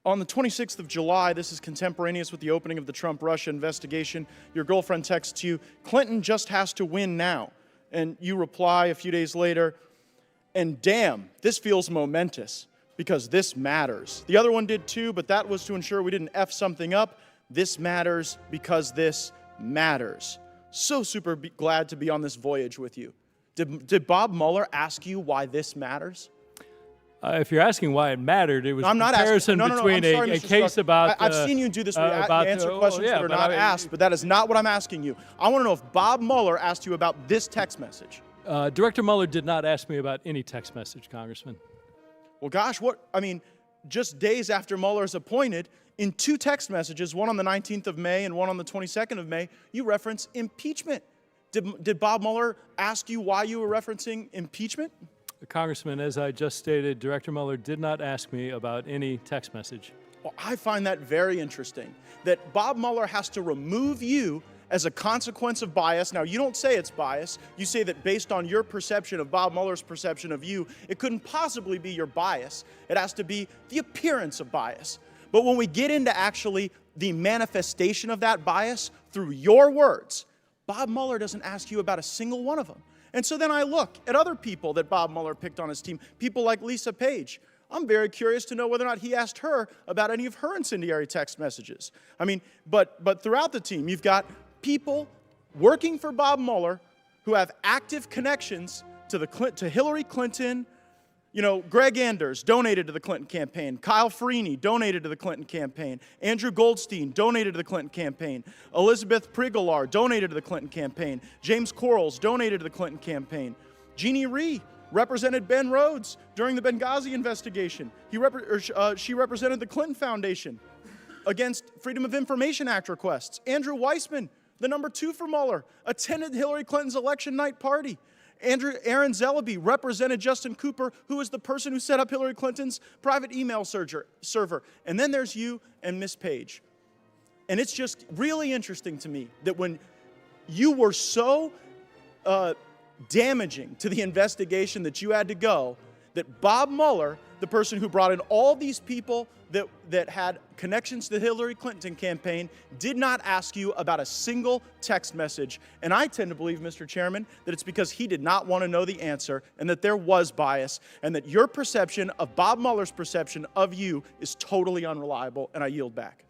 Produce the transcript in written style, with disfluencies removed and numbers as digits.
On the 26th of July, this is contemporaneous with the opening of the Trump-Russia investigation, your girlfriend texts you, Clinton just has to win now. And you reply a few days later, and damn, this feels momentous because this matters. The other one did too, but that was to ensure we didn't F something up. This matters because this matters. So super glad to be on this voyage with you. Did Bob Mueller ask you why this matters? If you're asking why it mattered, it was a comparison between a case about... I've seen you do this where you answer questions that are not asked, but that is not what I'm asking you. I want to know if Bob Mueller asked you about this text message. Director Mueller did not ask me about any text message, Congressman. Well, gosh, just days after Mueller is appointed, in 2 text messages, one on the 19th of May and one on the 22nd of May, you reference impeachment. Did Bob Mueller ask you why you were referencing impeachment? Congressman, as I just stated, Director Mueller did not ask me about any text message. Well, I find that very interesting, that Bob Mueller has to remove you as a consequence of bias. Now, you don't say it's bias. You say that based on your perception of Bob Mueller's perception of you, it couldn't possibly be your bias. It has to be the appearance of bias. But when we get into actually the manifestation of that bias through your words, Bob Mueller doesn't ask you about a single one of them. And so then I look at other people that Bob Mueller picked on his team, people like Lisa Page. I'm very curious to know whether or not he asked her about any of her incendiary text messages. I mean, but throughout the team, you've got people working for Bob Mueller who have active connections to Hillary Clinton. You know, Greg Anders donated to the Clinton campaign. Kyle Freeney donated to the Clinton campaign. Andrew Goldstein donated to the Clinton campaign. Elizabeth Prigolar donated to the Clinton campaign. James Quarles donated to the Clinton campaign. Jeannie Rhee represented Ben Rhodes during the Benghazi investigation. She represented the Clinton Foundation against Freedom of Information Act requests. Andrew Weissman, the number 2 for Mueller, attended Hillary Clinton's election night party. Aaron Zellaby represented Justin Cooper, who was the person who set up Hillary Clinton's private email server. And then there's you and Miss Page. And it's just really interesting to me that when you were so damaging to the investigation that you had to go, that Bob Mueller, the person who brought in all these people that had connections to the Hillary Clinton campaign, did not ask you about a single text message. And I tend to believe, Mr. Chairman, that it's because he did not want to know the answer and that there was bias and that your perception of Bob Mueller's perception of you is totally unreliable, and I yield back.